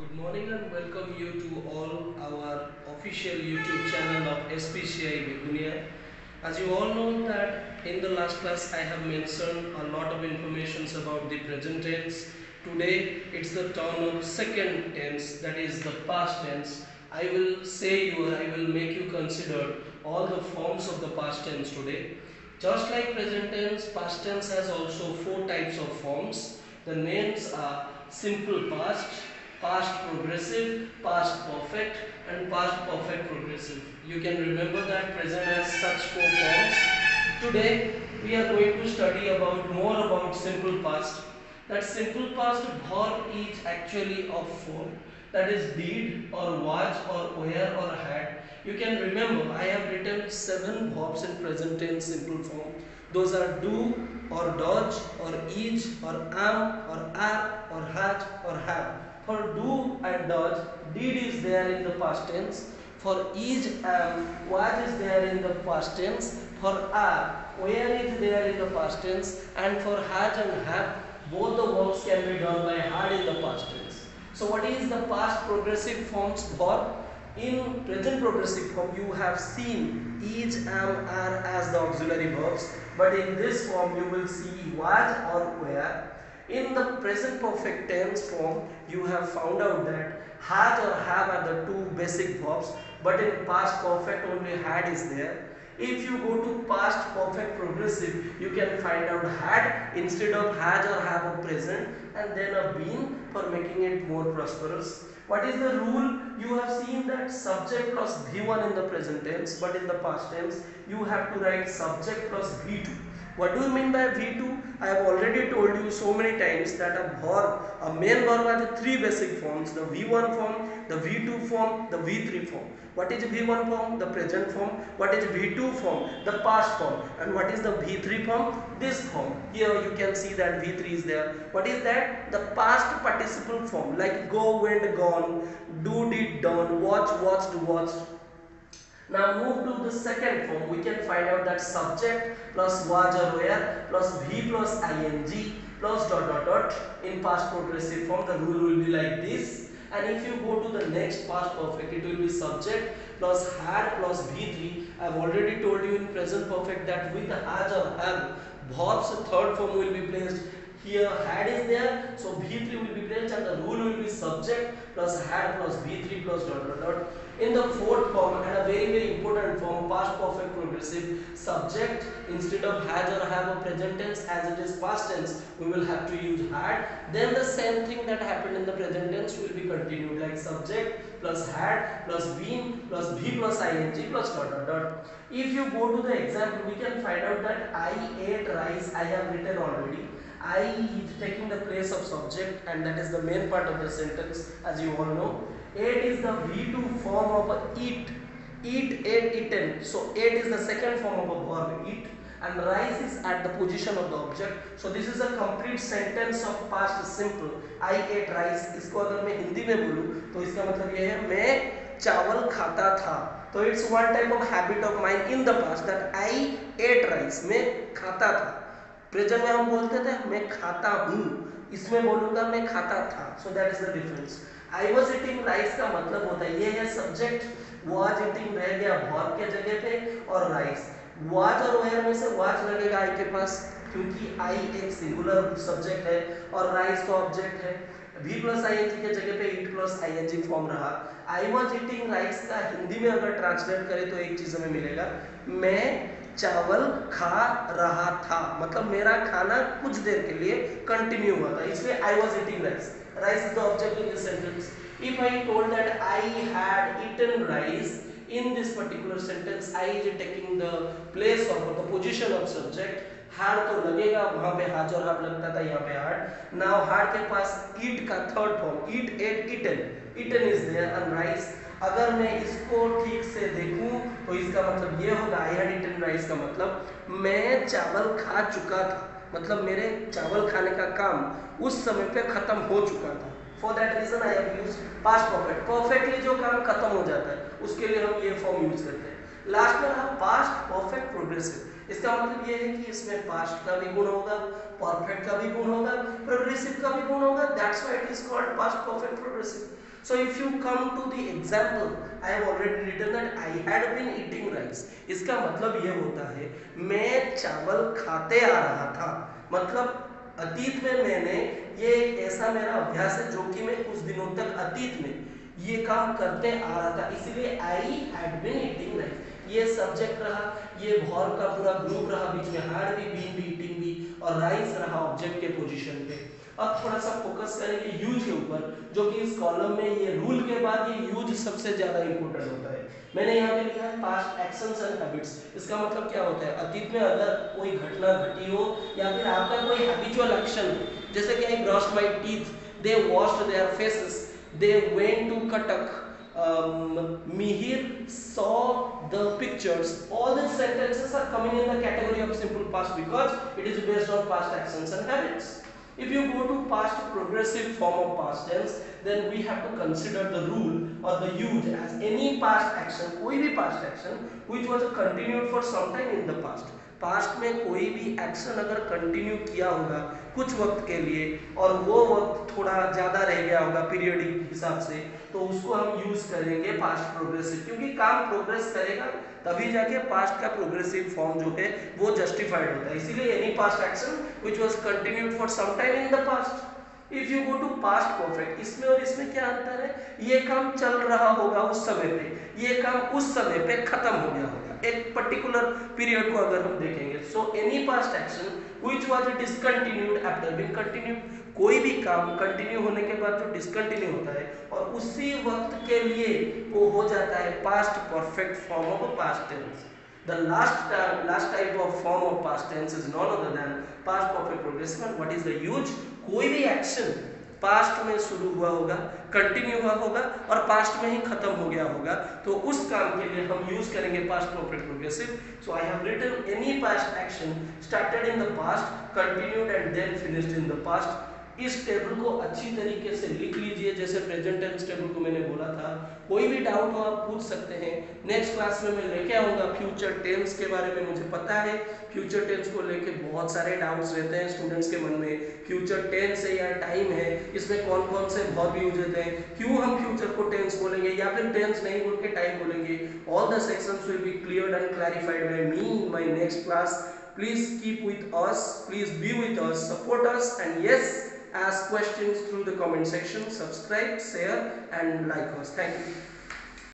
Good morning and welcome you to all our official YouTube channel of SPCI Begunia. As you all know that in the last class I have mentioned a lot of informations about the present tense. Today it's the turn of second tense, that is the past tense. I will make you consider all the forms of the past tense today. Just like present tense, past tense has also four types of forms. The names are simple past, past progressive, past perfect and past perfect progressive. You can remember that present has such four forms. Today we are going to study more about simple past. That simple past verb is actually of form, that is did or was or were or had. You can remember I have written 7 verbs in present tense simple form. Those are do or does or is or am or are or has or have. For do and does, did is there in the past tense. For is, am, was is there in the past tense. For are, where is there in the past tense. And for has and have, both the verbs can be done by had in the past tense. So what is the past progressive forms for? In present progressive form you have seen is, am, are as the auxiliary verbs, but in this form you will see was or were. In the present perfect tense form you have found out that has or have are the two basic verbs, but in past perfect only had is there. If you go to past perfect progressive, you can find out had instead of has or have a present and then a been for making it more prosperous. What is the rule? You have seen that subject plus V1 in the present tense, but in the past tense you have to write subject plus V2. What do you mean by V2? I have already told you so many times that a main verb has three basic forms: the V1 form, the V2 form, the V3 form. What is V1 form? The present form. What is V2 form? The past form. And what is the V3 form? This form. Here you can see that V3 is there. What is that? The past participle form, like go, went, gone, do, did, done, watch, watched, watched. Now move to the second form. We can find out that subject plus was or were plus V plus ing plus dot dot dot. In past progressive form the rule will be like this. And if you go to the next past perfect, it will be subject plus had plus V3. I have already told you in present perfect that with has or have, verbs third form will be placed. Here had is there, so V3 will be placed and the rule will be subject plus had plus V3 plus dot dot dot. In the fourth form, and a very important form, past perfect progressive, subject instead of has or have a present tense, as it is past tense we will have to use had. Then the same thing that happened in the present tense will be continued, like subject plus had plus been plus V plus ing plus dot dot dot. If you go to the example, we can find out that I ate rice. I have written already. I is taking the place of subject and that is the main part of the sentence, as you all know. Ate is the V2 form of eat. Eat, ate, eaten. So ate is the second form of a verb eat and rice is at the position of the object. So this is a complete sentence of past simple. I ate rice. इसको अगर मैं हिंदी में बोलूँ तो इसका मतलब ये है मैं चावल खाता था. तो it's one type of habit of mine in the past that I ate rice. मैं खाता था. प्रेजेंट में हम बोलते थे मैं खाता हूँ, इसमें बोलूंगा मैं खाता था. So that is the difference. I was eating rice का मतलब होता है ये है सब्जेक्ट, वॉज ईटिंग रह गया वर्ब के जगह पे और राइस. वॉज और वेयर में से वॉज लगेगा आई के पास क्योंकि आई एक सिंगुलर सब्जेक्ट है और राइस तो ऑब्जेक्ट है. V प्लस आई के जगह पे इट प्लस आई फॉर्म रहा. आई वॉज ईटिंग राइस का हिंदी में अगर ट्रांसलेट करें तो एक चीज हमें मिलेगा, मैं चावल खा रहा था. मतलब मेरा खाना कुछ देर के लिए कंटिन्यू हुआ था, इसलिए I was eating rice. Rice is the object in this sentence. If I told that I had eaten rice, in this particular sentence I is taking the place of the position of subject. had तो लगेगा, वहां पे has और have लगता था, यहाँ पे had. now had के पास eat का third form eat, ate, eaten. eaten is there and rice. अगर मैं इसको ठीक से देखूं तो इसका मतलब ये होगा आई हैड ईटन राइस का मतलब मैं चावल खा चुका था. मतलब मेरे चावल खाने का काम उस समय पे खत्म हो चुका था. For that reason I have used past perfect. Perfectly जो काम खत्म हो जाता है उसके लिए हम ये फॉर्म यूज करते हैं. लास्ट में रहा पास्ट परफेक्ट प्रोग्रेसिव. इसका मतलब ये है कि इसमें पास्ट का भी गुण होगा, परफेक्ट का भी गुण होगा, प्रोग्रेसिव का भी गुण होगा, that's why it is called past perfect progressive. So if you come to the example, I have already written that I had been eating rice. इसका मतलब ये होता है मैं चावल खाते आ रहा था, मतलब अतीत में मैंने ये ऐसा मेरा अभ्यास है जो कि मैं कुछ दिनों तक अतीत में ये काम करते आ रहा था, इसलिए I had been eating rice. ये सब्जेक्ट रहा, ये वर्ब का पूरा ग्रुप रहा, बीच में had भी, been भी, eating भी और राइस रहा ऑब्जेक्ट के पोजीशन पे. अब थोड़ा सा फोकस करेंगे यूज के ऊपर, जो कि इस कॉलम में ये रूल के बाद ये यूज सबसे ज्यादा इंपॉर्टेंट होता है. मैंने यहाँ पे लिखा है पास्ट एक्शंस एंड हैबिट्स. इसका मतलब क्या होता है, अतीत में अगर कोई घटना घटी हो या फिर आपका कोई हैबिचुअल एक्शन, जैसे कि I brushed my teeth, they washed their faces, they went to Cuttack, Mihir saw the pictures. All these sentences are coming in the category of simple past because it is based on past actions and habits. If you go to past progressive form of past tense, then we have to consider the rule or the use as any past action, कोई भी past action which was continued for some time in the past. Past में कोई भी action अगर continue किया होगा कुछ वक्त के लिए और वो वक्त थोड़ा ज्यादा रह गया होगा पीरियडिक हिसाब से, तो उसको हम यूज करेंगे पास्ट प्रोग्रेसिव, क्योंकि काम प्रोग्रेस करेगा तभी जाके पास्ट का प्रोग्रेसिव फॉर्म जो है वो जस्टिफाइड होता है. इसीलिए any past action which was continued for some time in the past. If you go to past perfect, इसमें और इसमें क्या अंतर है, ये काम चल रहा होगा उस समय पे, ये काम उस समय पे खत्म हो गया होगा, एक पर्टिकुलर पीरियड को अगर हम देखेंगे. So any past action which was discontinued after being continued, कोई भी काम कंटिन्यू होने के बाद जो डिसकंटिन्यू होता है और उसी वक्त के लिए वो हो जाता है past perfect form of past tense. The last type of form of past tense is none other than past perfect progressive. And what is the use? कोई भी एक्शन पास्ट में शुरू हुआ होगा, कंटिन्यू हुआ होगा और पास्ट में ही खत्म हो गया होगा, तो उस काम के लिए हम यूज करेंगे past perfect progressive. So I have written any past action started in the past, continued and then finished in the past. इस टेबल को अच्छी तरीके से लिख लीजिए, जैसे प्रेजेंट टेंस टेबल को मैंने बोला था. कोई भी डाउट हो आप पूछ सकते हैं. नेक्स्ट क्लास में मैं लेके आऊंगा फ्यूचर टेंस के बारे में. मुझे पता है फ्यूचर टेंस को लेके बहुत सारे डाउट्स रहते हैं स्टूडेंट्स के मन में. फ्यूचर टेंस है या टाइम है, इसमें कौन कौन से वर्ब यूज होते हैं, क्यों हम फ्यूचर को टेंस बोलेंगे या फिर टेंस नहीं बोल के टाइम बोलेंगे. All the sections will be cleared and clarified by me in my next class. Please keep with us, please be with us, support us, and yes, ask questions through the comment section, subscribe, share and like us. Thank you.